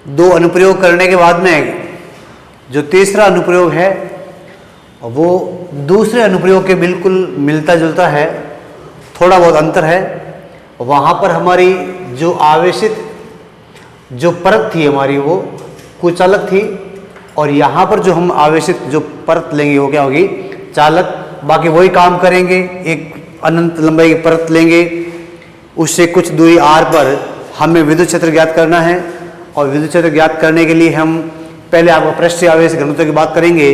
दो अनुप्रयोग करने के बाद में जो तीसरा अनुप्रयोग है वो दूसरे अनुप्रयोग के बिल्कुल मिलता जुलता है, थोड़ा बहुत अंतर है। वहाँ पर हमारी जो आवेशित जो परत थी हमारी वो कुछ अलग थी, और यहाँ पर जो हम आवेशित जो परत लेंगे वो क्या होगी, चालक। बाकी वही काम करेंगे, एक अनंत लंबाई की परत लेंगे, उससे कुछ दूरी r पर हमें विद्युत क्षेत्र ज्ञात करना है। और विद्युत क्षेत्र ज्ञात करने के लिए हम पहले आपको पृष्ठीय आवेश घनत्व की बात करेंगे,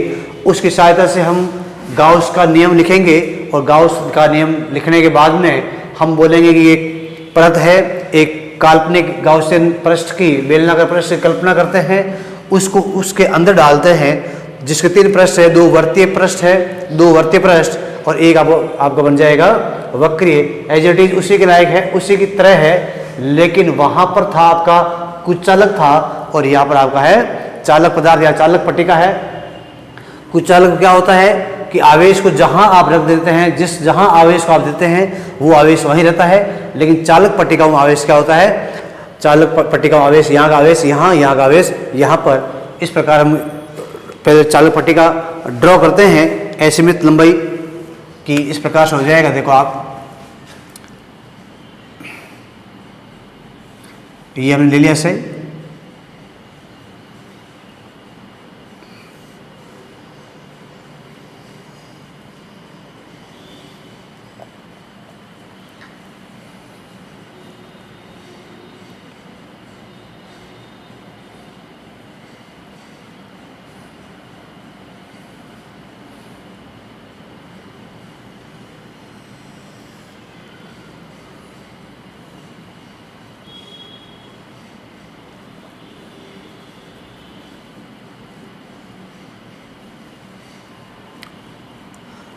उसकी सहायता से हम गाउस का नियम लिखेंगे, और गाउस का नियम लिखने के बाद में हम बोलेंगे कि एक परत है, एक काल्पनिक गाउसियन पृष्ठ की बेलनाकार पृष्ठ की कल्पना करते हैं, उसको उसके अंदर डालते हैं, जिसके 3 पृष्ठ है, 2 वर्तीय पृष्ठ है, 2 वर्तीय पृष्ठ और एक आपका बन जाएगा वक्रीय। एज इट इज उसी के लायक है, उसी की तरह है, लेकिन वहां पर था आपका कुछ चालक था और यहाँ पर आपका है चालक पदार्थ या चालक पट्टिका है। कुछ चालक क्या होता है कि आवेश को जहां आप रख देते हैं, जहां आवेश को आप देते हैं वो आवेश वहीं रहता है, लेकिन चालक पट्टिका में आवेश क्या होता है, चालक पट्टिका में आवेश, यहाँ का आवेश यहाँ, यहाँ का आवेश यहाँ पर। इस प्रकार हम पहले चालक पट्टिका ड्रॉ करते हैं असीमित लंबाई की। इस प्रकार से हो जाएगा, देखो आप ये हमने ले लिया सही।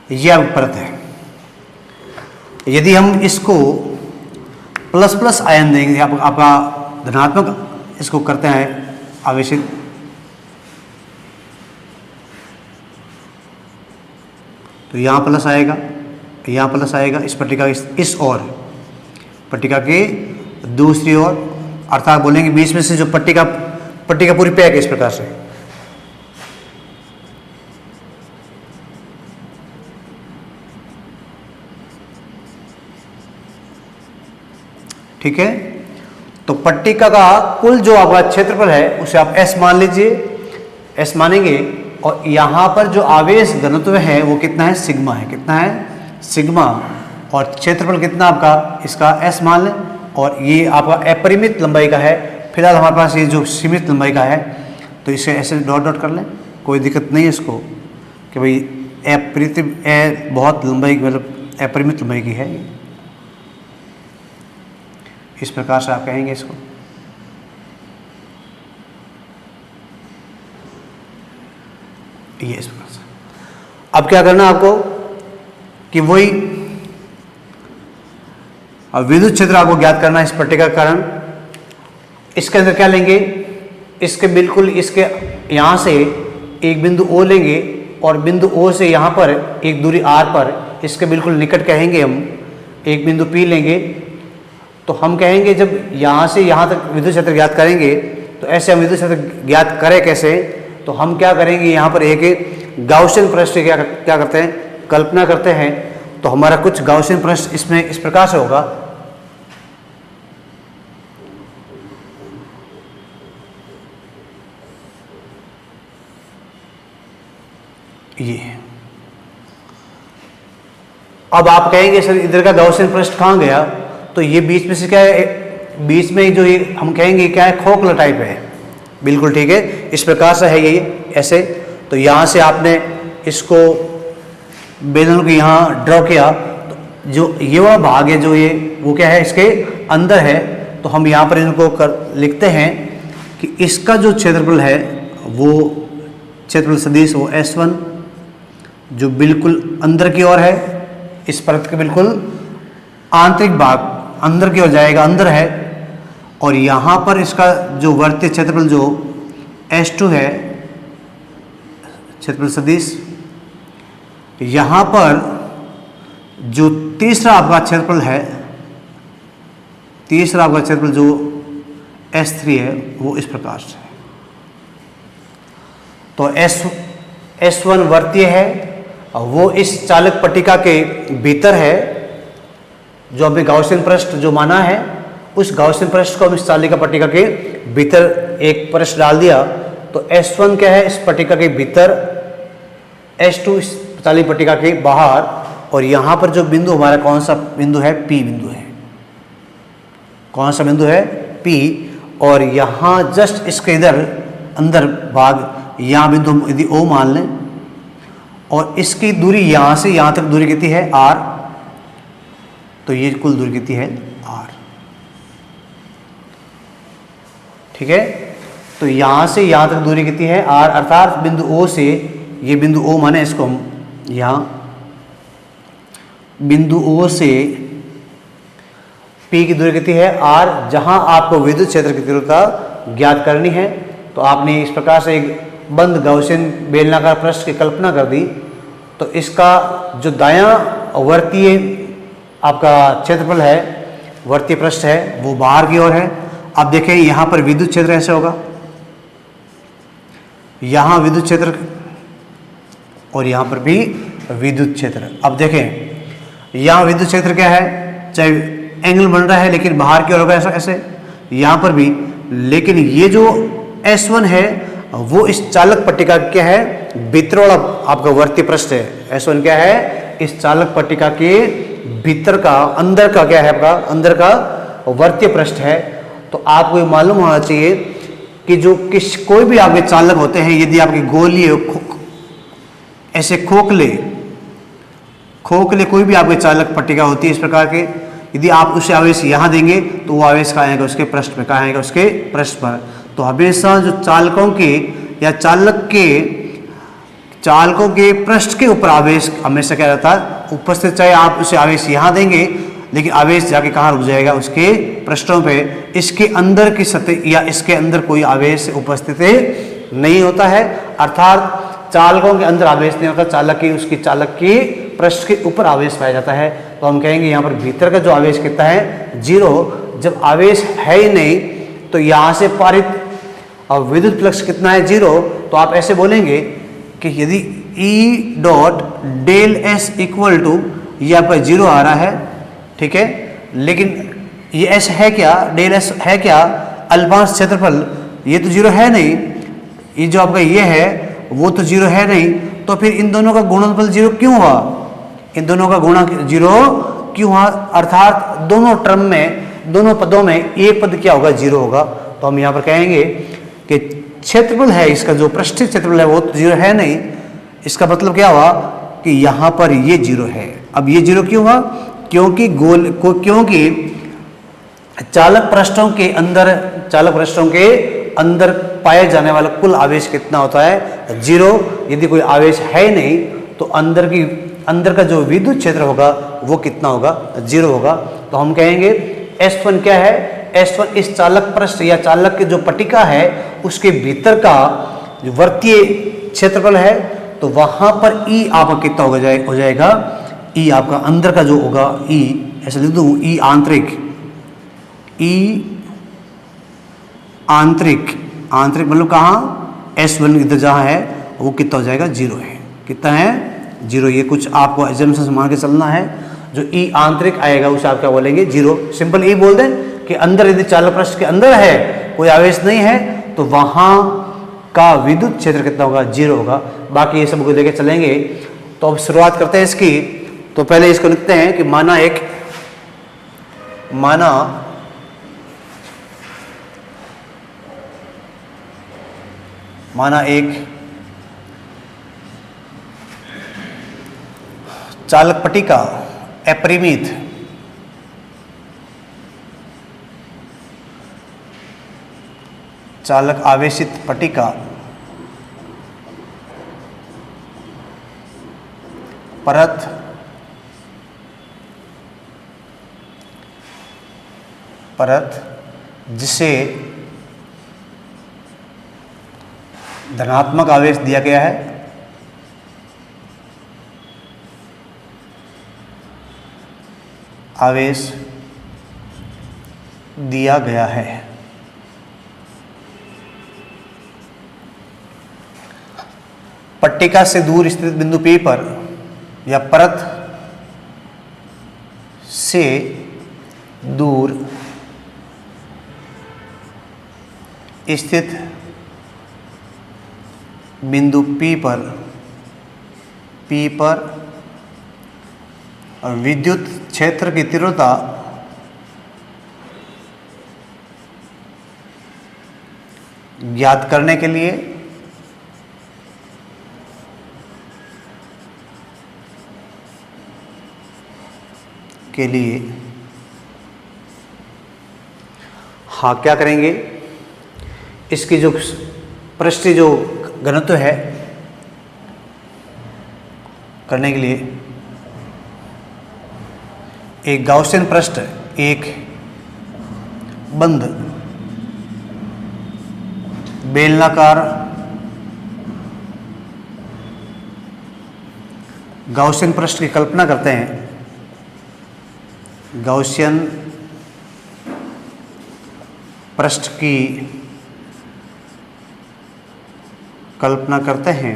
यह परत है। यदि हम इसको प्लस प्लस आयन देंगे, आपका धनात्मक इसको करते हैं आवेशित, तो यहाँ प्लस आएगा, यहाँ प्लस आएगा, इस पट्टिका इस ओर, पट्टिका के दूसरी ओर, अर्थात बोलेंगे बीच में से जो पट्टिका पूरी पैक है इस प्रकार से। ठीक है, तो पट्टिका का कुल जो आपका क्षेत्रफल है उसे आप S मान लीजिए, S मानेंगे, और यहाँ पर जो आवेश घनत्व है वो कितना है, सिग्मा है। कितना है, सिग्मा, और क्षेत्रफल कितना आपका, इसका S मान लें, और ये आपका अपरिमित लंबाई का है। फिलहाल हमारे पास ये जो सीमित लंबाई का है, तो इसे ऐसे डॉट डॉट कर लें, कोई दिक्कत नहीं है इसको, कि भाई बहुत लंबाई, मतलब अपरिमित लंबाई की है। इस प्रकार से आप कहेंगे इसको। ये इस प्रकार से। अब क्या करना आपको कि वही विद्युत क्षेत्र आपको ज्ञात करना है इस पट्टिका के कारण। इसके अंदर क्या लेंगे, इसके बिल्कुल इसके यहाँ से एक बिंदु O लेंगे, और बिंदु O से यहाँ पर एक दूरी R पर इसके बिल्कुल निकट कहेंगे हम एक बिंदु P लेंगे। तो हम कहेंगे जब यहाँ से यहाँ तक विद्युत क्षेत्र ज्ञात करेंगे, तो ऐसे हम विद्युत क्षेत्र ज्ञात करें कैसे, तो हम क्या करेंगे, यहाँ पर एक गाउसियन पृष्ठ क्या करते हैं, कल्पना करते हैं। तो हमारा कुछ गाउसियन पृष्ठ इसमें इस प्रकार से होगा। ये अब आप कहेंगे सर इधर का गाउसियन पृष्ठ कहाँ गया, तो ये बीच में से क्या है, बीच में जो ये हम कहेंगे क्या है, खोखला टाइप है। बिल्कुल ठीक है, इस प्रकार से है ये ऐसे। तो यहाँ से आपने इसको बेलन को यहाँ ड्रॉ किया, तो जो ये वाला भाग है जो ये वो क्या है, इसके अंदर है। तो हम यहाँ पर इनको लिखते हैं कि इसका जो क्षेत्रफल है वो क्षेत्रफल सदिश वो S1 जो बिल्कुल अंदर की ओर है, इस परत के बिल्कुल आंतरिक भाग अंदर की ओर जाएगा, अंदर है। और यहाँ पर इसका जो वर्तीय क्षेत्रफल जो S2 है, क्षेत्रफल सदिश, यहाँ पर जो तीसरा आपका क्षेत्रफल है, तीसरा आपका क्षेत्रफल जो S3 है वो इस प्रकार से। तो S1 वर्तीय है, वो इस चालक पट्टिका के भीतर है। जो हमने गाउसियन पृष्ठ जो माना है, उस गाउसियन पृष्ठ को हम इस चालिका पट्टिका के भीतर एक पृष्ठ डाल दिया। तो S1 क्या है इस पट्टिका के भीतर, S2 इस चालिका पट्टिका के बाहर, और यहां पर जो बिंदु हमारा कौन सा बिंदु है, P बिंदु है। कौन सा बिंदु है, P। और यहां जस्ट इसके इधर अंदर भाग, यहां बिंदु हम यदि O मान लें, और इसकी दूरी यहां से यहां तक दूरी कितनी है, R। तो ये कुल दूरी कितनी है, R। ठीक है। तो यहां से यहां तक दूरी कितनी है, R, अर्थात बिंदु O से, ये बिंदु O माने इसको हम यहां बिंदु O से P की दूरी कितनी है, R। जहां आपको विद्युत क्षेत्र की तीव्रता ज्ञात करनी है, तो आपने इस प्रकार से एक बंद गाउसियन बेलनाकार पृष्ठ की कल्पना कर दी। तो इसका जो दायां वर्तीय आपका क्षेत्रफल है, वर्तीय पृष्ठ है, वो बाहर की ओर है। अब देखें यहां पर विद्युत क्षेत्र ऐसे होगा, यहां विद्युत क्षेत्र और यहां पर भी विद्युत क्षेत्र। अब देखें यहां विद्युत क्षेत्र क्या है, चाहे एंगल बन रहा है लेकिन बाहर की ओर होगा ऐसा, ऐसे यहां पर भी। लेकिन ये जो S1 है वो इस चालक पट्टिका क्या है, भीतर वाला आपका वर्तीय पृष्ठ है। S1 क्या है, इस चालक पट्टिका के भीतर का, अंदर का क्या है आपका, अंदर का वर्तीय पृष्ठ है। तो आपको ये मालूम होना चाहिए कि जो कोई भी आपके चालक होते हैं, यदि आपके गोलीय ऐसे खोखले कोई भी आपके चालक पट्टिका होती है इस प्रकार के, यदि आप उसे आवेश यहाँ देंगे तो वो आवेश कहाँ आएगा, उसके पृष्ठ में, कहाँ आएगा, उसके पृष्ठ पर। तो हमेशा जो चालकों के या चालकों के पृष्ठ के ऊपर आवेश हमेशा क्या रहता है, उपस्थित। चाहे आप उसे आवेश यहाँ देंगे लेकिन आवेश जाके कहाँ रुक जाएगा, उसके पृष्ठों पे। इसके अंदर की सतह या इसके अंदर कोई आवेश उपस्थित नहीं होता है, अर्थात चालकों के अंदर आवेश नहीं होता, चालक की पृष्ठ के ऊपर आवेश पाया जाता है। तो हम कहेंगे यहाँ पर भीतर का जो आवेश कितना है, 0। जब आवेश है ही नहीं तो यहाँ से पारित विद्युत फ्लक्स कितना है, 0। तो आप ऐसे बोलेंगे कि यदि E dot del S equal to, ये आपका 0 आ रहा है, ठीक है। लेकिन ये S है क्या, डेल S है क्या, अल्पांश क्षेत्रफल, ये तो 0 है नहीं। ये जो आपका ये है वो तो 0 है नहीं, तो फिर इन दोनों का गुणनफल 0 क्यों हुआ, इन दोनों का गुणा 0 क्यों हुआ, अर्थात दोनों टर्म में, दोनों पदों में एक पद क्या होगा, 0 होगा। तो हम यहाँ पर कहेंगे कि क्षेत्रफल है इसका, जो पृष्ठीय क्षेत्रफल है वो तो 0 है नहीं। इसका मतलब क्या हुआ कि यहाँ पर ये 0 है। अब ये 0 क्यों हुआ, क्योंकि चालक पृष्ठों के अंदर पाए जाने वाला कुल आवेश कितना होता है, 0। यदि कोई आवेश है नहीं तो अंदर का जो विद्युत क्षेत्र होगा वो कितना होगा, 0 होगा। तो हम कहेंगे S1 क्या है, S1 इस चालक पृष्ठ या चालक की जो पट्टिका है उसके भीतर का जो वर्तीय क्षेत्रफल है। तो वहां पर E आपका कितना हो जाएगा, E आपका अंदर का जो होगा, E ऐसे लिख दूं, E आंतरिक मतलब कहाँ, S1 इधर जहाँ है वो कितना हो जाएगा, 0 है। कितना है, 0। ये कुछ आपको एजम्पशन मान के चलना है। जो E आंतरिक आएगा उसे आप क्या बोलेंगे, 0। सिंपल E बोल दें कि अंदर यदि चालक पृष्ठ के अंदर है, कोई आवेश नहीं है, तो वहां का विद्युत क्षेत्र कितना होगा, 0 होगा। बाकी ये सब को लेके चलेंगे। तो अब शुरुआत करते हैं इसकी। तो पहले इसको लिखते हैं कि माना एक चालक पट्टिका अपरिमित चालक आवेशित पट्टिका परत जिसे धनात्मक आवेश दिया गया है, पट्टिका से दूर स्थित बिंदु P पर या परत से दूर स्थित बिंदु P पर विद्युत क्षेत्र की तीव्रता ज्ञात करने के लिए हाँ क्या करेंगे, इसकी जो पृष्ठीय जो घनत्व है करने के लिए एक गाउसियन पृष्ठ, एक बंद बेलनाकार गाउसियन पृष्ठ की कल्पना करते हैं। गाउसियन पृष्ठ की कल्पना करते हैं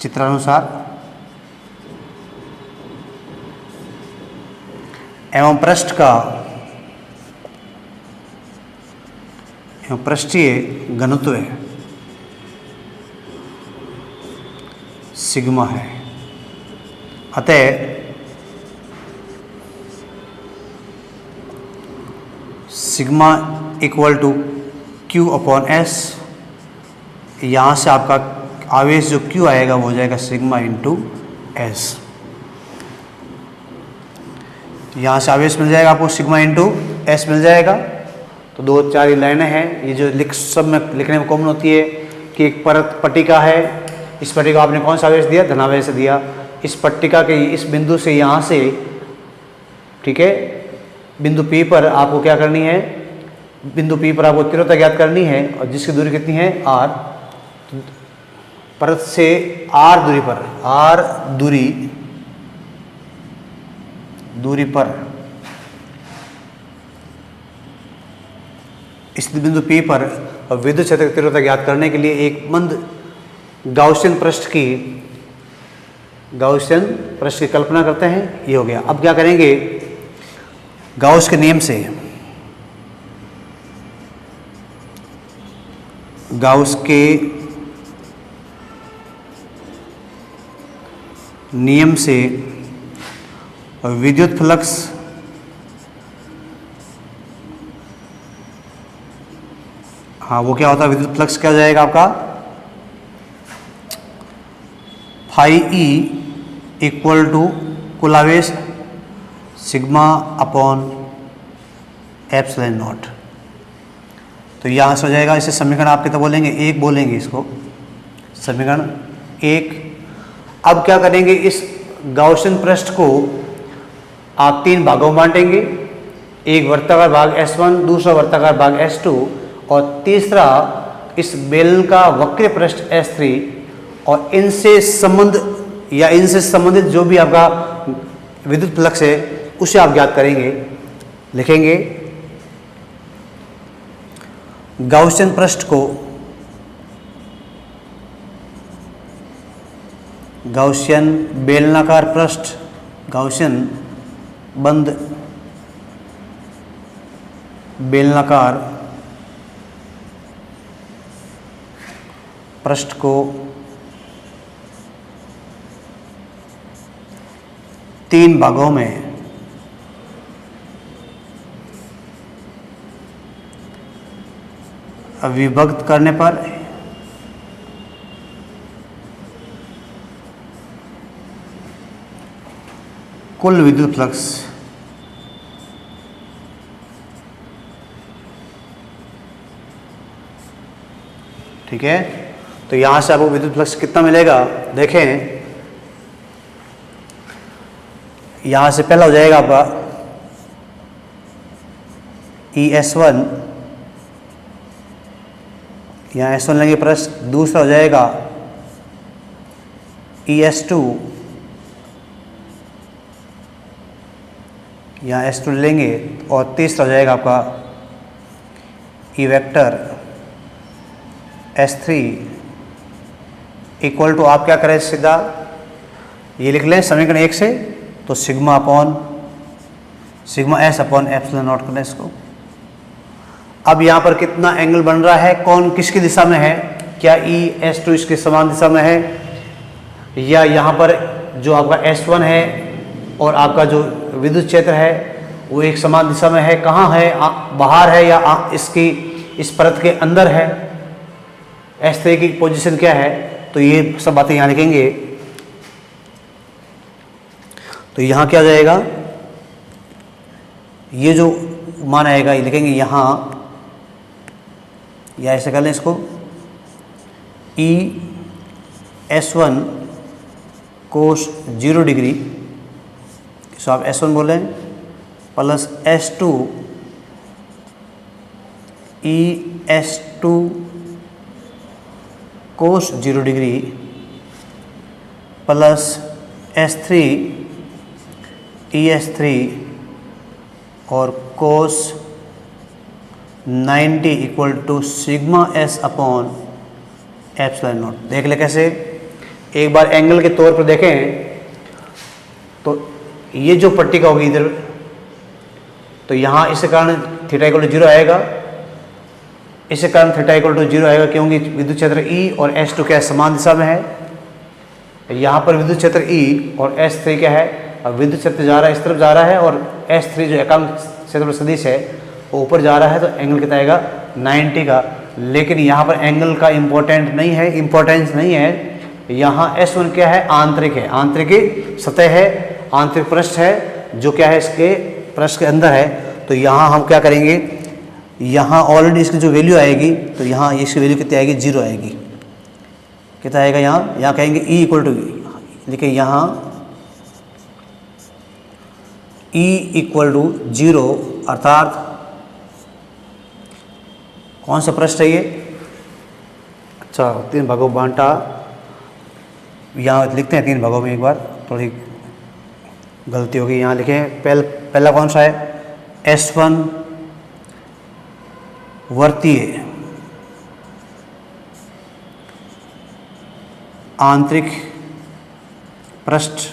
चित्रानुसार एवं पृष्ठीय घनत्व सिग्मा है। अतः sigma equal to Q upon S, यहाँ से आपका आवेश जो Q आएगा वो हो जाएगा सिग्मा इंटू S। यहाँ से आवेश मिल जाएगा आपको सिग्मा इंटू S मिल जाएगा। तो दो चार ही लाइनें हैं, ये जो सब में लिखने में कॉमन होती है कि एक परत पट्टिका है, इस पट्टिका आपने कौन सा आवेश दिया, धनावेश दिया। इस पट्टिका के इस बिंदु से यहाँ से, ठीक है, बिंदु P पर आपको क्या करनी है, बिंदु P पर आपको तीव्रता ज्ञात करनी है और जिसकी दूरी कितनी है R। परत से R दूरी पर, R दूरी पर इस बिंदु P पर विद्युत क्षेत्र की तीव्रता ज्ञात करने के लिए एक बंद गाउसियन पृष्ठ की कल्पना करते हैं। ये हो गया। अब क्या करेंगे, गाउस के नियम से, गाउस के नियम से विद्युत फ्लक्स हाँ वो क्या होता है, विद्युत फ्लक्स क्या हो जाएगा आपका, फाई ई इक्वल टू कुल आवेश सिग्मा अपॉन एप्सिलॉन नॉट। तो यहाँ से हो जाएगा, इसे समीकरण आप कितना बोलेंगे, एक बोलेंगे इसको, समीकरण एक। अब क्या करेंगे, इस गाउसियन पृष्ठ को आप तीन भागों में बांटेंगे, एक वर्ताकार भाग S1, दूसरा वर्ताकार भाग S2 और तीसरा इस बेलन का वक्र पृष्ठ S3, और इनसे संबंधित जो भी आपका विद्युत फ्लक्स है उसे आप ज्ञात करेंगे। लिखेंगे गाउसियन पृष्ठ को, गाउसियन बेलनाकार पृष्ठ, गाउसियन बंद बेलनाकार पृष्ठ को तीन भागों में विभक्त करने पर कुल विद्युत फ्लक्स ठीक है। तो यहां से आपको विद्युत फ्लक्स कितना मिलेगा, देखें यहां से पहला हो जाएगा आपका ES1, यहाँ S1 लेंगे प्लस, दूसरा हो जाएगा ES2, यहाँ S2 लेंगे और तीसरा हो जाएगा आपका E vector S3 equal to, आप क्या करें सीधा ये लिख लें समीकरण 1 से, तो sigma S upon epsilon not करें इसको। अब यहाँ पर कितना एंगल बन रहा है, कौन किसकी दिशा में है, क्या ES2 इसके समान दिशा में है, या यहाँ पर जो आपका S1 है और आपका जो विद्युत क्षेत्र है वो एक समान दिशा में है, कहाँ है, बाहर है या इसकी इस परत के अंदर है, S3 की पोजीशन क्या है, तो ये सब बातें यहाँ लिखेंगे। तो यहाँ क्या हो जाएगा, ये जो मान आएगा ये लिखेंगे यहाँ, या ऐसे कर लें इसको, ES1 कोस 0 डिग्री, इसको आप S1 बोलें, प्लस S2 ES2 कोस 0 डिग्री प्लस S3 ES3 और cos 90 equal to sigma S upon epsilon naught. देख ले कैसे, एक बार एंगल के तौर पर देखें तो ये जो पट्टिका होगी इधर, तो यहाँ इसके कारण थीटा इक्वल टू 0 आएगा, इसके कारण थीटा इक्वल टू 0 आएगा, क्योंकि विद्युत क्षेत्र E और S2 क्या समान दिशा में है। यहाँ पर विद्युत क्षेत्र E और S3 क्या है, अब विद्युत क्षेत्र जा रहा है इस तरफ जा रहा है, और S3 जो एकांक क्षेत्र सदिश है वो ऊपर जा रहा है, तो एंगल कितना आएगा 90 का। लेकिन यहाँ पर एंगल का इम्पोर्टेंस नहीं है, यहाँ S1 क्या है, आंतरिक है, आंतरिक सतह है, आंतरिक पृष्ठ है जो क्या है इसके पृष्ठ के अंदर है। तो यहाँ हम क्या करेंगे, यहाँ ऑलरेडी इसकी जो वैल्यू आएगी, तो यहाँ इसकी वैल्यू कितनी आएगी, 0 आएगी। कितना आएगा यहाँ कहेंगे E इक्वल टू, देखिए यहाँ E इक्वल टू 0, अर्थात कौन सा पृष्ठ है ये, अच्छा 3 भागों में बांटा, यहाँ लिखते हैं 3 भागों में, एक बार थोड़ी गलती होगी, यहाँ लिखें पहला कौन सा है, S1 वर्तीय आंतरिक पृष्ठ,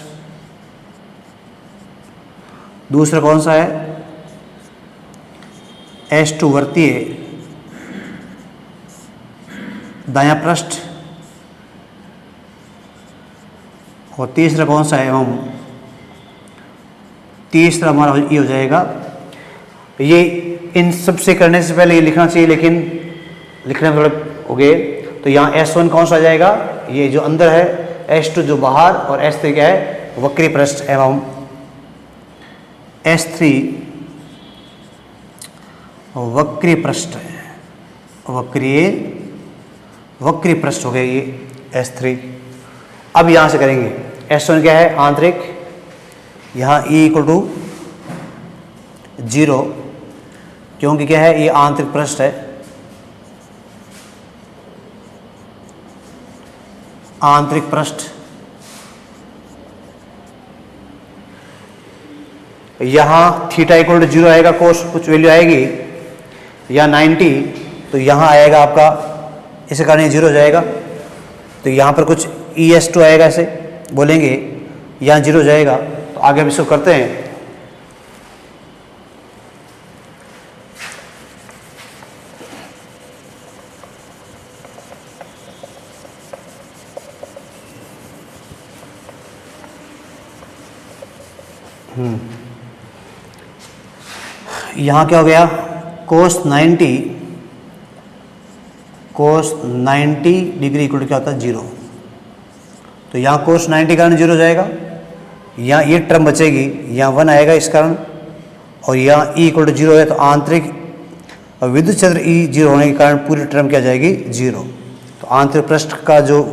दूसरा कौन सा है, S2 वर्तीय दायां पृष्ठ, और तीसरा कौन सा है, तीसरा हमारा ये हो जाएगा। ये इन सब से करने से पहले ये लिखना चाहिए, लेकिन लिखने में थोड़ा हो गए। तो यहाँ S1 कौन सा आ जाएगा, ये जो अंदर है, S2 जो बाहर, और S3 क्या है, वक्री पृष्ठ एवं S3 वक्री पृष्ठ है, वक्री पृष्ठ हो गया ये S3। अब यहाँ से करेंगे, S1 क्या है, आंतरिक, यहाँ E इक्वल टू 0, क्योंकि क्या है, ये आंतरिक पृष्ठ है, आंतरिक पृष्ठ। यहाँ थीटा इक्वल टू 0 आएगा, कोस कुछ वैल्यू आएगी, या 90, तो यहाँ आएगा आपका, इसे कारण 0 हो जाएगा, तो यहाँ पर कुछ ES2 आएगा, ऐसे बोलेंगे, यहाँ 0 हो जाएगा। तो आगे हम इसको करते हैं, यहाँ क्या हो गया, कोस 90 डिग्री इक्वल टू क्या होता है, 0। तो यहाँ कोस 90 के कारण 0 हो जाएगा, यहाँ ये टर्म बचेगी, यहाँ 1 आएगा इस कारण, और यहाँ E इक्वल टू 0 है, तो आंतरिक विद्युत क्षेत्र E 0 होने के कारण पूरी टर्म क्या जाएगी, 0। तो आंतरिक पृष्ठ का जो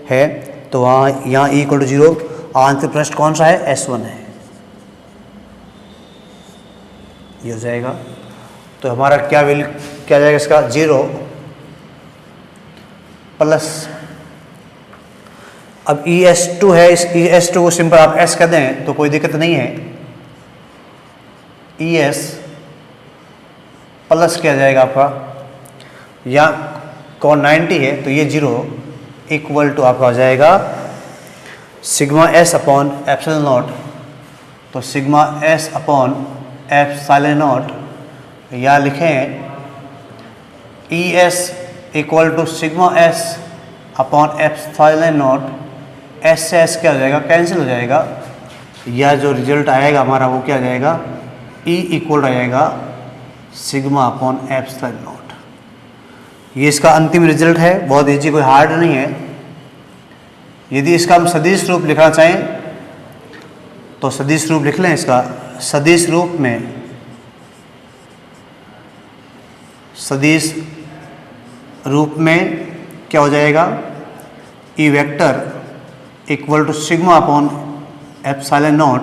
है, तो वहाँ यहाँ E इक्वल टू 0, आंतरिक पृष्ठ कौन सा है, S1 है, ये हो जाएगा। तो हमारा क्या वैल्यू क्या जाएगा इसका, 0 प्लस, अब ES2 है, इस ES2 को सिंपल आप S कर दें तो कोई दिक्कत नहीं है, ES प्लस क्या जाएगा आपका, या कोण 90 है तो ये 0 इक्वल टू आपका हो जाएगा sigma S upon epsilon naught. तो sigma S upon epsilon naught या लिखें E S equal to sigma S upon epsilon naught. S से एस क्या हो जाएगा, कैंसिल हो जाएगा, या जो रिजल्ट आएगा हमारा वो क्या आ जाएगा, ई इक्वल आ जाएगा सिग्मा अपॉन एप्सिलॉन नॉट। ये इसका अंतिम रिजल्ट है, बहुत ईजी, कोई हार्ड नहीं है। यदि इसका हम सदिश रूप लिखना चाहें तो सदिश रूप लिख लें। इसका सदिश रूप में क्या हो जाएगा, E vector equal to sigma upon epsilon naught,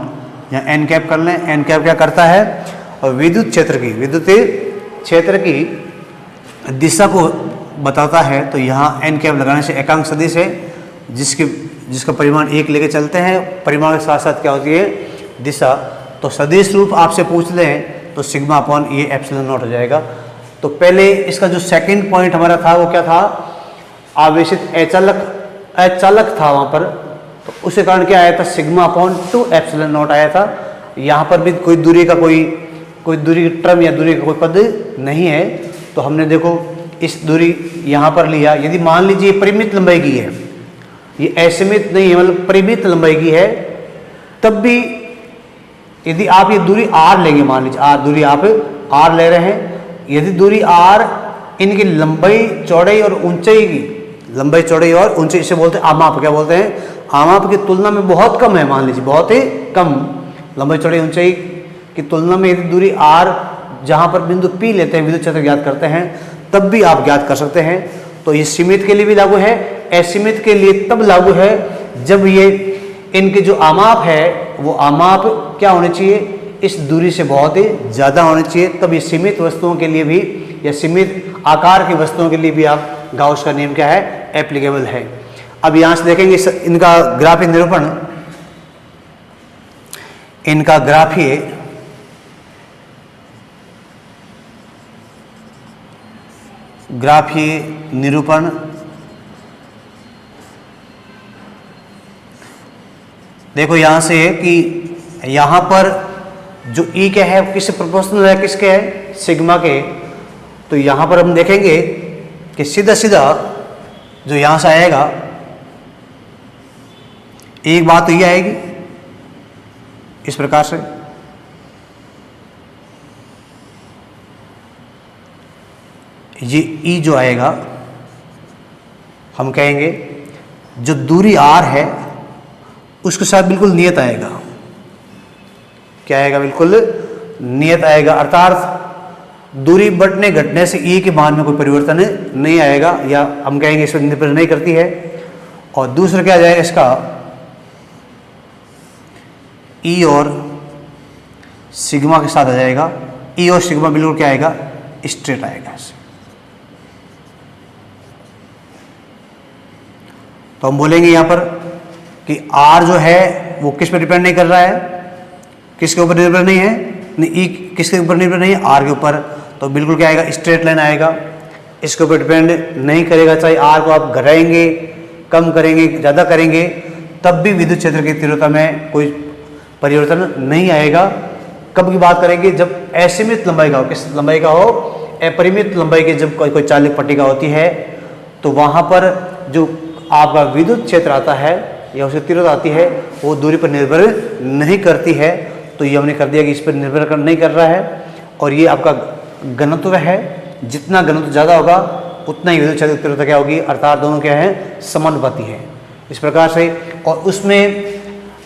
या एन कैप कर लें। एन कैप क्या करता है, और विद्युत क्षेत्र की दिशा को बताता है। तो यहाँ एन कैप लगाने से एकांक सदिश है जिसका परिमाण 1 लेके चलते हैं, परिमाण के साथ साथ क्या होती है, दिशा। तो सदिश रूप आपसे पूछ लें तो सिग्मा अपॉन ये एप्सिलॉन नॉट हो जाएगा। तो पहले इसका जो सेकंड पॉइंट हमारा था वो क्या था, आवेशित अचालक था वहाँ पर, तो उसके कारण क्या आया था, सिग्मा अपॉन 2 एप्सिलॉन नॉट आया था। यहाँ पर भी कोई दूरी का कोई दूरी की टर्म या दूरी का कोई पद नहीं है। तो हमने देखो इस दूरी यहाँ पर लिया। यदि मान लीजिए परिमित लंबाई की है, ये असीमित नहीं है, मतलब परिमित लंबाई की है, तब भी यदि आप ये दूरी r लेंगे, मान लीजिए r दूरी आप r ले रहे हैं, यदि दूरी r इनकी लंबाई चौड़ाई और ऊंचाई की लंबाई चौड़ाई और ऊंचाई, इसे बोलते हैं आमाप, क्या बोलते हैं, आमाप की तुलना में बहुत कम है, मान लीजिए बहुत ही कम लंबाई चौड़ाई ऊंचाई की तुलना में यदि दूरी r जहां पर बिंदु P लेते हैं, विद्युत क्षेत्र ज्ञात करते हैं, तब भी आप ज्ञात कर सकते हैं। तो ये सीमित के लिए भी लागू है, असीमित के लिए तब लागू है जब ये इनके जो आमाप है वो आमाप क्या होने चाहिए, इस दूरी से बहुत ही ज़्यादा होने चाहिए। तब ये सीमित वस्तुओं के लिए भी या सीमित आकार की वस्तुओं के लिए भी आप गाउस का नियम क्या है, एप्लीकेबल है। अब यहाँ से देखेंगे इनका ग्राफीय निरूपण, इनका ग्राफीय निरूपण देखो यहाँ से कि यहाँ पर जो ई क्या है किससे प्रोपोर्शनल है, किसके है, सिग्मा के। तो यहाँ पर हम देखेंगे कि सीधा सीधा जो यहाँ से आएगा, एक बात तो ये आएगी इस प्रकार से, ये ई जो आएगा हम कहेंगे जो दूरी r है उसके साथ बिल्कुल नियत आएगा। क्या आएगा, बिल्कुल नियत आएगा, अर्थात दूरी बढ़ने घटने से ई के मान में कोई परिवर्तन नहीं आएगा, या हम कहेंगे इस पर निर्भर नहीं करती है। और दूसरा क्या आ जाएगा इसका, ई और सिग्मा के साथ आ जाएगा। ई और सिग्मा बिल्कुल क्या आएगा, स्ट्रेट आएगा। तो हम बोलेंगे यहाँ पर कि R जो है वो किस पर डिपेंड नहीं कर रहा है, किसके ऊपर निर्भर नहीं है, नहीं ई किसके ऊपर निर्भर नहीं है, R के ऊपर। तो बिल्कुल क्या आएगा, स्ट्रेट लाइन आएगा, इसके ऊपर डिपेंड नहीं करेगा। चाहे R को आप घटाएंगे, कम करेंगे, ज़्यादा करेंगे, तब भी विद्युत क्षेत्र की तीव्रता में कोई परिवर्तन नहीं आएगा। कब की बात करेंगे, जब असीमित लंबाई का हो, किस लंबाई का हो, अपरिमित लंबाई की जब कोई चालक पट्टिका होती है, तो वहाँ पर जो आपका विद्युत क्षेत्र आता है या उसकी तीव्रता आती है वो दूरी पर निर्भर नहीं करती है। तो ये हमने कर दिया कि इस पर निर्भर नहीं कर रहा है। और ये आपका घनत्व है, जितना घनत्व ज़्यादा होगा उतना ही विद्युत क्षेत्र की तीव्रता क्या होगी, अर्थात दोनों क्या है, समानुपाती है इस प्रकार से। और उसमें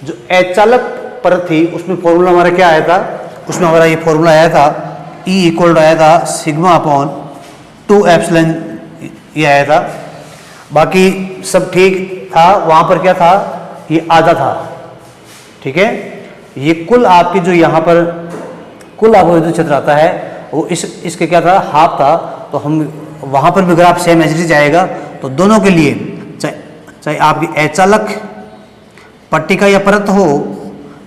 जो अचालक परत थी उसमें फॉर्मूला हमारा क्या आया था, उसमें हमारा ये फॉर्मूला आया था, ई इक्वल आया था सिग्मा अपॉन 2 एप्सिलॉन, ये आया था। बाकी सब ठीक था, वहाँ पर क्या था, ये आधा था, ठीक है। ये कुल आपकी जो यहाँ पर कुल आपको विद्युत क्षेत्र आता है वो इसके क्या था, हाफ था। तो हम वहाँ पर भी ग्राफ सेम एज इट आएगा। तो दोनों के लिए चाहे आपकी अचालक पट्टिका या परत हो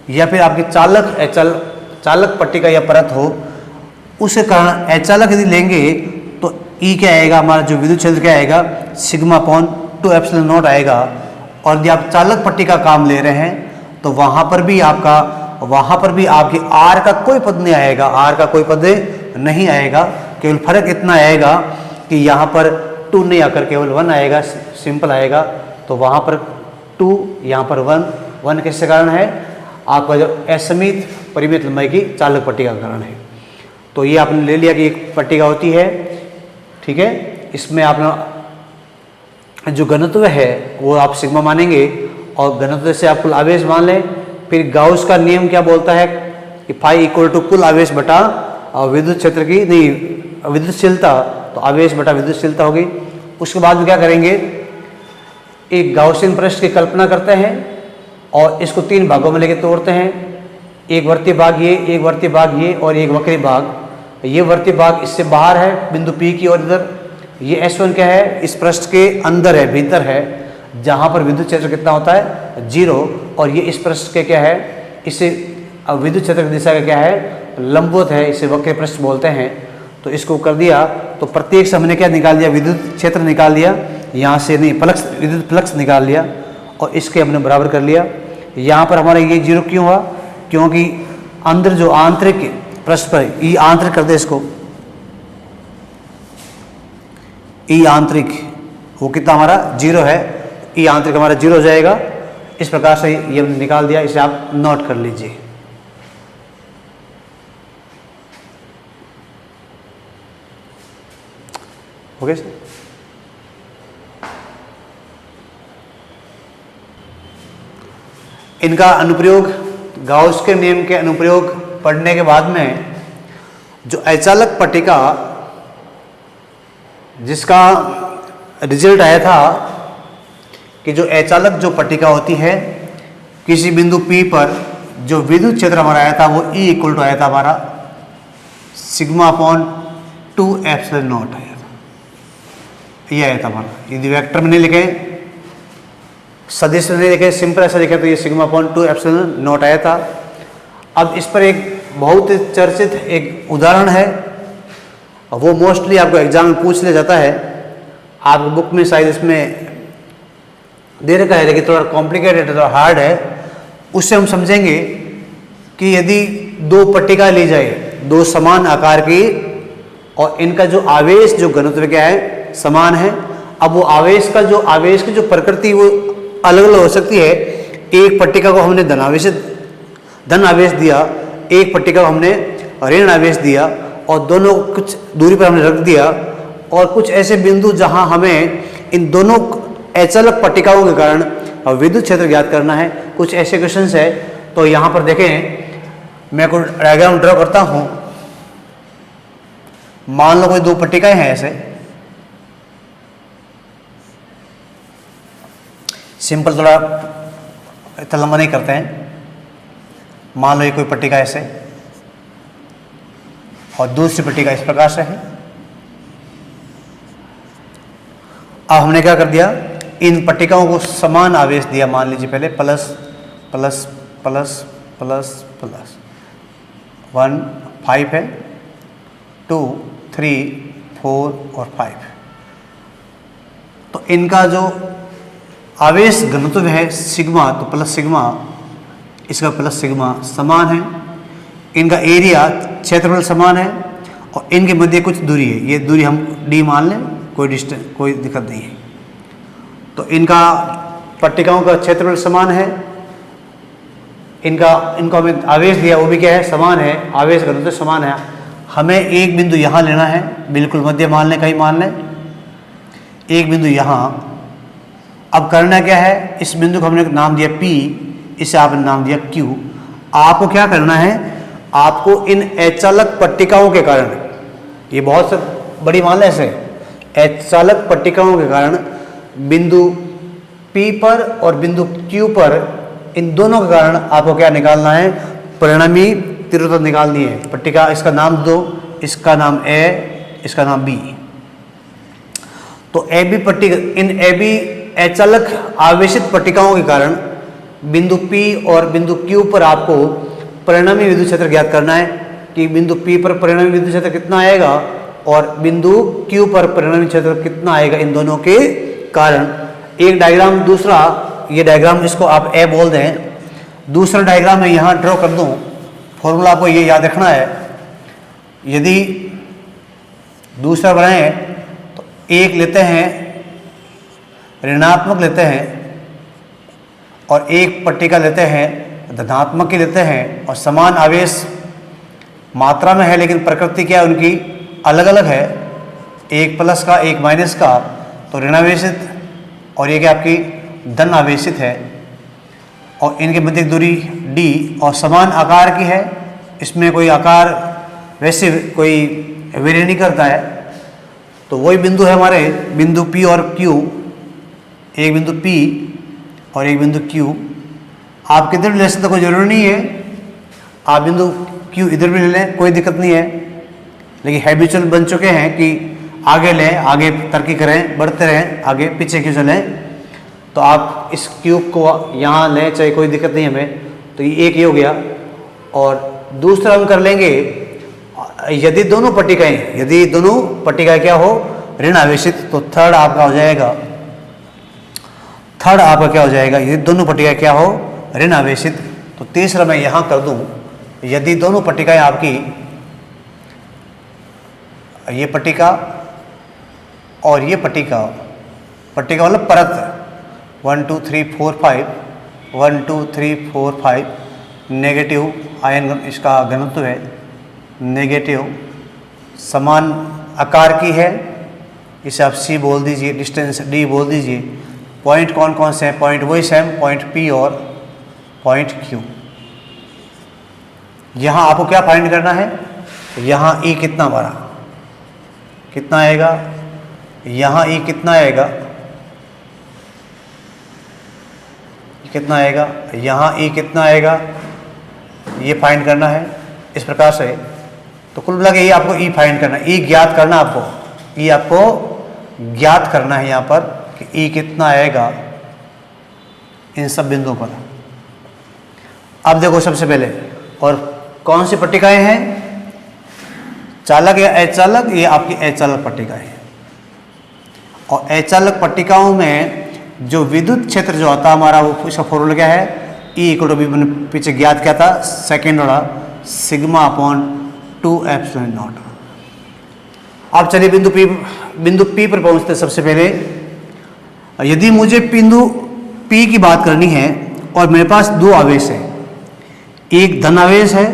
या फिर आपकी चालक पट्टिका या परत हो, उसके कारण अचालक यदि लेंगे तो ई क्या आएगा, हमारा जो विद्युत क्षेत्र क्या आएगा, सिग्मा अपॉन 2 एप्सिलॉन नॉट आएगा। और यदि आप चालक पट्टी का काम ले रहे हैं तो वहां पर भी आपके आर का कोई पद नहीं आएगा, आर का कोई पद नहीं आएगा। केवल फर्क इतना आएगा कि यहाँ पर 2 नहीं आकर केवल 1 आएगा, सिंपल आएगा। तो वहां पर 2, यहाँ पर 1 किसके कारण है, आपका जो असमीत परिमित लंबाई की चालक पट्टी का कारण है। तो ये आपने ले लिया कि एक पट्टिका होती है, ठीक है। इसमें आपने जो घनत्व है वो आप सिग्मा मानेंगे और घनत्व से आप कुल आवेश मान लें। फिर गाउस का नियम क्या बोलता है कि फाई इक्वल टू कुल आवेश बटा विद्युत क्षेत्र की नहीं विद्युतशीलता, तो आवेश बटा विद्युतशीलता होगी। उसके बाद में क्या करेंगे, एक गाउसियन पृष्ठ की कल्पना करते हैं और इसको 3 भागों में लेके तोड़ते हैं। एक वर्तीय भाग ये, एक वर्तीय भाग ये और एक वक्री भाग। ये वर्तीय भाग इससे बाहर है बिंदु P की और इधर ये S1 क्या है, इस पृष्ठ के अंदर है, भीतर है, जहां पर विद्युत क्षेत्र कितना होता है 0। और ये इस पृष्ठ के क्या है, इसे विद्युत क्षेत्र की दिशा का क्या है, लंबवत है, इसे वक्र पृष्ठ बोलते हैं। तो इसको कर दिया तो प्रत्येक से हमने क्या निकाल दिया, विद्युत क्षेत्र निकाल लिया, यहाँ से नहीं फ्लक्स, विद्युत फ्लक्स निकाल लिया और इसके हमने बराबर कर लिया। यहाँ पर हमारा ये 0 क्यों हुआ, क्योंकि अंदर जो आंतरिक पृष्ठ पर ई आंतरिक कर दे इसको, ई आंतरिक वो कितना हमारा 0 है, ई आंतरिक हमारा 0 हो जाएगा। इस प्रकार से ये हमने निकाल दिया, इसे आप नोट कर लीजिए। Okay sir. इनका अनुप्रयोग, गाउस के नियम के अनुप्रयोग पढ़ने के बाद में जो अचालक पट्टिका जिसका रिजल्ट आया था कि जो अचालक जो पट्टिका होती है किसी बिंदु P पर जो विद्युत क्षेत्र हमारा आया था वो E इक्वल टू आया था हमारा सिग्मा अपॉन 2 एप्सिलॉन नॉट आया था, ये आया था हमारा। यदि वेक्टर में नहीं लिखे, सदिश नहीं लिखे, सिंपल ऐसा लिखे तो ये सिग्मा अपॉन 2 एप्सिलॉन नॉट आया था। अब इस पर एक बहुत चर्चित एक उदाहरण है, वो मोस्टली आपको एग्जाम में पूछ लिया जाता है। आपकी बुक में शायद इसमें दे रखा है लेकिन थोड़ा कॉम्प्लिकेटेड है, थोड़ा हार्ड है। उससे हम समझेंगे कि यदि 2 पट्टिका ली जाए, 2 समान आकार की, और इनका जो आवेश जो घनत्व क्या है समान है। अब वो आवेश की जो प्रकृति वो अलग अलग हो सकती है। एक पट्टिका को हमने धन आवेश दिया, एक पट्टिका को हमने ऋण आवेश दिया और दोनों कुछ दूरी पर हमने रख दिया। और कुछ ऐसे बिंदु जहां हमें इन दोनों अचालक पट्टिकाओं के कारण विद्युत क्षेत्र ज्ञात करना है, कुछ ऐसे क्वेश्चंस है। तो यहां पर देखें, मैं कोई डायग्राम ड्रॉ करता हूं। मान लो कोई 2 पट्टिकाएं हैं ऐसे, सिंपल, थोड़ा इतना लंबा नहीं करते हैं। मान लो ये कोई पट्टिका ऐसे और दूसरी पट्टिका इस प्रकार से है। अब हमने क्या कर दिया, इन पट्टिकाओं को समान आवेश दिया। मान लीजिए पहले plus plus plus plus plus 1 5 है, 2 3 4 और 5। तो इनका जो आवेश घनत्व है सिग्मा, तो प्लस सिग्मा, इसका प्लस सिग्मा समान है। इनका एरिया क्षेत्रफल समान है और इनके मध्य कुछ दूरी है, ये दूरी हम d मान लें, कोई डिस्टेंस कोई दिक्कत नहीं है। तो इनका पट्टिकाओं का क्षेत्रफल समान है। इनको हमें आवेश दिया वो भी क्या है समान है, आवेश घनत्व समान है। हमें एक बिंदु यहाँ लेना है, बिल्कुल मध्य मान लें, कहीं मान लें एक बिंदु यहाँ। अब करना क्या है, इस बिंदु को हमने नाम दिया P, इसे आपने नाम दिया Q। आपको क्या करना है, आपको इन अचालक पट्टिकाओं के कारण, ये बहुत बड़ी मान लें ऐसे, अचालक पट्टिकाओं के कारण बिंदु P पर और बिंदु Q पर, इन दोनों के कारण आपको क्या निकालना है, परिणामी तीव्रता निकालनी है। पट्टिका इसका नाम दो, इसका नाम A, इसका नाम B। तो AB पट्टिका, इन AB अचालक आवेशित पट्टिकाओं के कारण बिंदु P और बिंदु Q पर आपको परिणामी विद्युत क्षेत्र ज्ञात करना है कि बिंदु P पर परिणामी विद्युत क्षेत्र कितना आएगा, और बिंदु Q पर परिणामी क्षेत्र कितना आएगा इन दोनों के कारण। एक डायग्राम, दूसरा ये डायग्राम, इसको आप ए बोल दें। दूसरा डायग्राम मैं यहाँ ड्रॉ कर दूँ। फॉर्मूला आपको ये याद रखना है। यदि दूसरा बनाए तो एक लेते हैं ऋणात्मक लेते हैं और एक पट्टिका लेते हैं धनात्मक की लेते हैं, और समान आवेश मात्रा में है लेकिन प्रकृति क्या है उनकी अलग अलग है, एक प्लस का एक माइनस का, तो ऋणावेशित और ये क्या आपकी धन आवेशित है, और इनके मध्य की दूरी d और समान आकार की है। इसमें कोई आकार वैसे कोई वेरी नहीं करता है। तो वही बिंदु है हमारे बिंदु P और Q, एक बिंदु P और एक बिंदु Q। आप किधर भी ले सकते, कोई जरूरी नहीं है। आप बिंदु Q इधर भी ले लें, कोई दिक्कत नहीं है, लेकिन हैबिचुअल बन चुके हैं कि आगे लें, आगे तरक्की करें, बढ़ते रहें, आगे पीछे क्यों चलें। तो आप इस क्यूब को यहाँ लें, चाहे कोई दिक्कत नहीं हमें। तो ये एक ये हो गया। और दूसरा हम कर लेंगे, यदि दोनों पट्टिकाएं क्या हो ऋण आवेशित, तो थर्ड आपका हो जाएगा, यदि दोनों पट्टिकाएं क्या हो ऋण आवेशित। तो तीसरा मैं यहाँ कर दूँ, यदि दोनों पट्टिकाएं आपकी, ये पट्टिका और ये पट्टिका मतलब परत 1 2 3 4 5 1 2 3 4 5 नेगेटिव आयन इसका घनत्व है, नेगेटिव समान आकार की है। इसे आप C बोल दीजिए, डिस्टेंस D बोल दीजिए। पॉइंट कौन कौन से हैं, पॉइंट वही सेम, पॉइंट P और पॉइंट Q। यहाँ आपको क्या फाइंड करना है, यहाँ E कितना हमारा कितना आएगा, यहाँ E कितना आएगा, यहाँ E कितना आएगा, ये फाइंड करना है इस प्रकार से। तो कुल मिला के ये आपको E फाइंड करना है, E ज्ञात करना आपको ज्ञात करना है यहाँ पर कि E कितना आएगा इन सब बिंदुओं पर। अब देखो सबसे पहले, और कौन सी पट्टिकाएं हैं, चालक या अचालक, ये आपकी अचालक पट्टिकाएं हैं। और अचालक पट्टिकाओं में जो विद्युत क्षेत्र जो आता है हमारा, वो इसका फॉर्मूला क्या है, E = V, मैंने पीछे ज्ञात किया था, सेकेंड वाला σ/2ε0। अब चलिए बिंदु P पर पहुंचते। सबसे पहले यदि मुझे बिंदु P की बात करनी है और मेरे पास दो आवेश है, एक धन आवेश है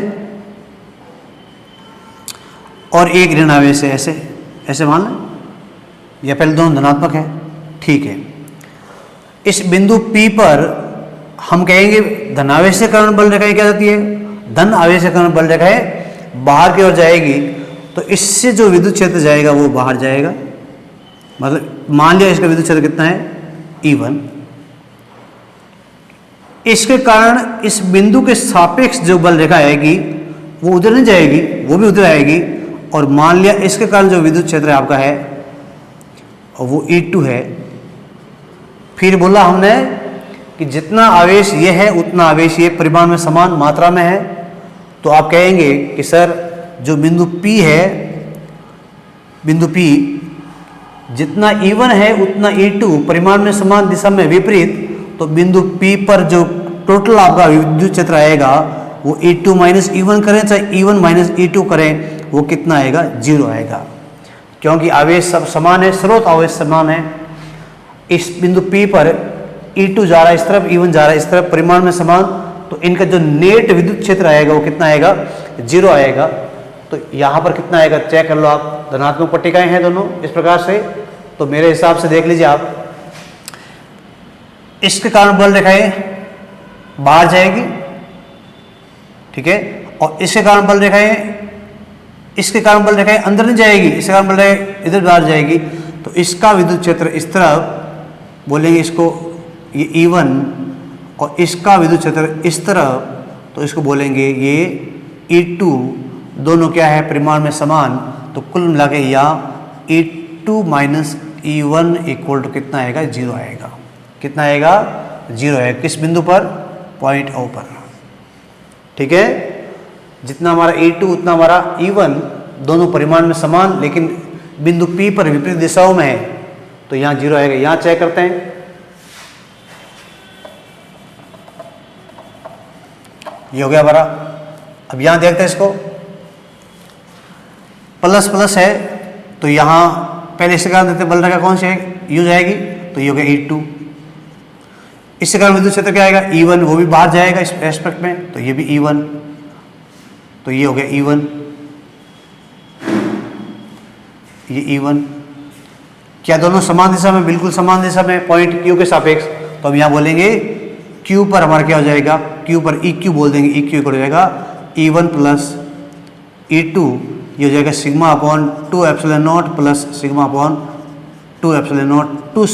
और एक ऋण आवेश है, ऐसे मान लें, या पहले दोनों धनात्मक है, ठीक है। इस बिंदु P पर हम कहेंगे धनावेश से कारण बल रेखाएं क्या जाती है, धन आवेश से कारण बल रेखाएं बाहर की ओर जाएगी। तो इससे जो विद्युत क्षेत्र जाएगा वो बाहर जाएगा। मतलब मान लिया इसका विद्युत क्षेत्र कितना है, E1। इसके कारण इस बिंदु के सापेक्ष जो बल रेखा आएगी वो उधर नहीं जाएगी, वो भी उधर आएगी। और मान लिया इसके कारण जो विद्युत क्षेत्र आपका है वो E2 है। फिर बोला हमने कि जितना आवेश ये है उतना आवेश ये परिमाण में समान मात्रा में है। तो आप कहेंगे कि सर जो बिंदु P है, बिंदु P जितना E1 है उतना E2 परिमाण में समान दिशा में विपरीत। तो बिंदु P पर जो टोटल आपका विद्युत क्षेत्र आएगा वो E2 - E1 करें चाहे E1 - E2 करें, वो कितना आएगा, 0 आएगा, क्योंकि आवेश सब समान है, स्रोत आवेश समान है। इस बिंदु P पर E2 जा रहा है इस तरफ, E1 जा रहा है इस तरफ, परिमाण में समान। तो इनका जो नेट विद्युत क्षेत्र आएगा वो कितना आएगा, 0 आएगा। तो यहाँ पर कितना आएगा चेक कर लो आप, धनात्मक पट्टिकाएं हैं दोनों इस प्रकार से। तो मेरे हिसाब से देख लीजिए आप, इसके कारण बल रेखाएं बाहर जाएगी, ठीक है, और इसके कारण बल रेखाएं अंदर नहीं जाएगी, इसके कारण बल रेखाएं इधर बाहर जाएगी। तो इसका विद्युत क्षेत्र इस तरफ बोलेंगे इसको, ये E1, और इसका विद्युत क्षेत्र इस तरफ, तो इसको बोलेंगे ये E2। दोनों क्या है, परिमाण में समान। तो कुल मिला के यहाँ E2 - E1 = कितना आएगा, 0 आएगा। कितना आएगा, 0 आएगा। किस बिंदु पर, पॉइंट O पर, ठीक है। जितना हमारा E2 उतना हमारा E1 दोनों परिमाण में समान लेकिन बिंदु P पर विपरीत दिशाओं में है, तो यहाँ 0 आएगा। यहाँ चेक करते हैं, ये हो गया हमारा। अब यहाँ देखते हैं इसको, प्लस प्लस है तो यहाँ पहले इसके कारण देते बल रेखा कौन सी है, यू जाएगी, तो ये हो गया E2। इसके कारण विद्युत क्षेत्र क्या आएगा, E1, वो भी बाहर जाएगा इस एस्पेक्ट में, तो ये भी E1, तो ये हो गया E1, ये E1। क्या दोनों समान दिशा में, बिल्कुल समान दिशा में, पॉइंट Q के सापेक्ष, तो हम यहाँ बोलेंगे Q पर हमारा क्या हो जाएगा, Q पर EQ बोल देंगे, EQ हो जाएगा E1 प्लस E2, ये हो जाएगा sigma upon 2 epsilon not plus sigma upon 2 epsilon not, 2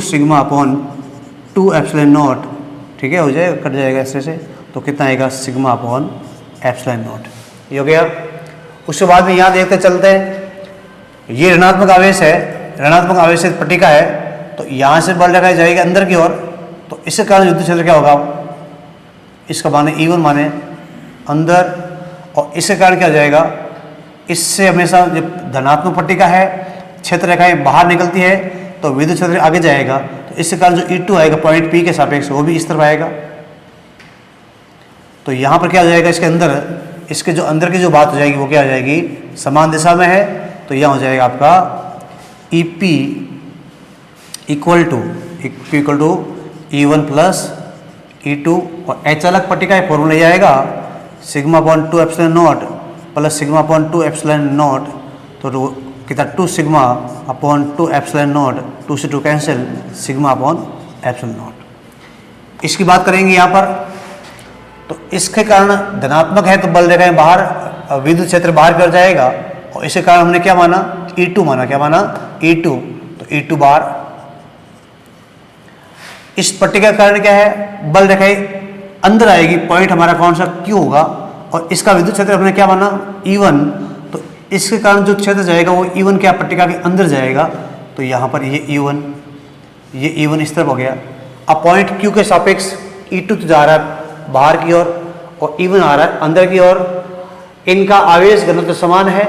sigma upon 2 epsilon not, ठीक है, हो जाएगा, कट जाएगा ऐसे से, तो कितना आएगा सिग्मा अपॉन एप्सिलॉन नॉट, ये हो गया। उसके बाद में यहाँ देखते चलते हैं, ये ऋणात्मक आवेश है, ऋणात्मक आवेशित पट्टिका है, तो यहाँ से बल रेखा जाएगी अंदर की ओर, तो इसके कारण विद्युत क्षेत्र क्या होगा, इसका माने E1 माने अंदर, और इसके कारण क्या हो जाएगा, इससे हमेशा जब धनात्मक पट्टिका है, क्षेत्र रेखाएं बाहर निकलती है तो विद्युत क्षेत्र आगे जाएगा, तो इसके कारण जो E2 आएगा पॉइंट P के सापेक्ष वो भी इस तरफ आएगा। तो यहाँ पर क्या हो जाएगा, इसके अंदर, इसके जो अंदर की जो बात हो जाएगी वो क्या हो जाएगी, समान दिशा में है, तो यहाँ हो जाएगा आपका EP equal to E1 plus E2, और अचालक पट्टिका है, फॉर्मूला ये आएगा sigma upon 2 epsilon not plus sigma upon 2 epsilon naught, तो कितना 2 सिग्मा अपॉन 2 एप्सिलॉन नॉट, 2 से 2 cancel, sigma upon epsilon not. इसकी बात करेंगे यहाँ पर, तो इसके कारण धनात्मक है तो बल रेखाएं बाहर, विद्युत क्षेत्र बाहर की ओर जाएगा, और इसके कारण हमने क्या माना, E2 माना, क्या माना E2, तो E2 बाहर। इस पट्टिका का कारण क्या है, बल रेखाएं अंदर आएगी, पॉइंट हमारा कौन सा Q होगा, और इसका विद्युत क्षेत्र हमने क्या माना E1, तो इसके कारण जो क्षेत्र जाएगा वो E1 क्या पट्टिका के अंदर जाएगा, तो यहाँ पर ये E1 इस तरफ हो गया। अब पॉइंट Q के सापेक्ष E2 तो जा रहा है बाहर की ओर, और E1 आ रहा है अंदर की ओर, इनका आवेश घनत्व समान है,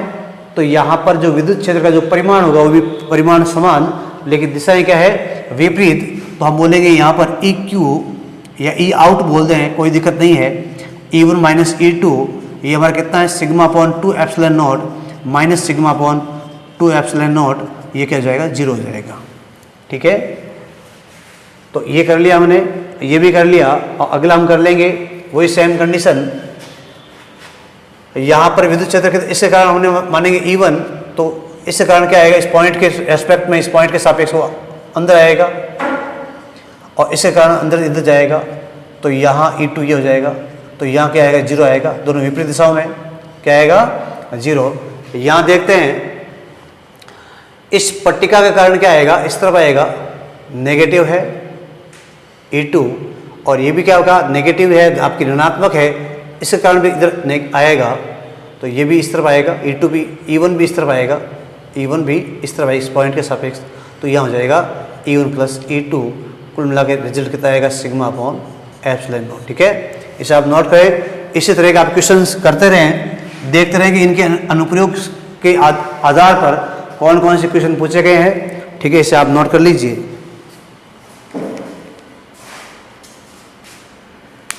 तो यहाँ पर जो विद्युत क्षेत्र का जो परिमाण होगा वो भी परिमाण समान, लेकिन दिशाएं क्या है, विपरीत, तो हम बोलेंगे यहाँ पर EQ या E आउट बोल दें, कोई दिक्कत नहीं है। E1 माइनस E2, ये हमारा कितना है, sigma upon 2 epsilon not minus sigma upon 2 epsilon not, ये क्या हो जाएगा, 0 हो जाएगा, ठीक है। तो ये कर लिया हमने, ये भी कर लिया, और अगला हम कर लेंगे वही सेम कंडीशन। यहाँ पर विद्युत क्षेत्र, इसके कारण हमने मानेंगे E1, तो इसके कारण क्या आएगा, इस पॉइंट के एस्पेक्ट में, इस पॉइंट के सापेक्ष वो अंदर आएगा, और इसके कारण अंदर इधर जाएगा, तो यहाँ E2 ये हो जाएगा, तो यहाँ क्या आएगा, 0 आएगा, दोनों विपरीत दिशाओं में क्या आएगा, 0। यहाँ देखते हैं, इस पट्टिका के कारण क्या आएगा, इस तरफ आएगा, नेगेटिव है E2, और ये भी क्या होगा, नेगेटिव है, आपकी ऋणात्मक है, इसके कारण भी इधर आएगा, तो ये भी इस तरफ आएगा, E2 भी, E1 भी इस तरफ आएगा, E1 भी इस तरफ आएगा इस पॉइंट के सापेक्ष, तो यहाँ हो जाएगा E1 प्लस E2, कुल मिला के रिजल्ट कितना आएगा, सिग्मा अपॉन एप्सिलॉन नॉट, ठीक है। इसे आप नोट करें, इसी तरह के आप क्वेश्चंस करते रहें, देखते रहें कि इनके अनुप्रयोग के आधार पर कौन कौन से क्वेश्चन पूछे गए हैं, ठीक है, इसे आप नोट कर लीजिए।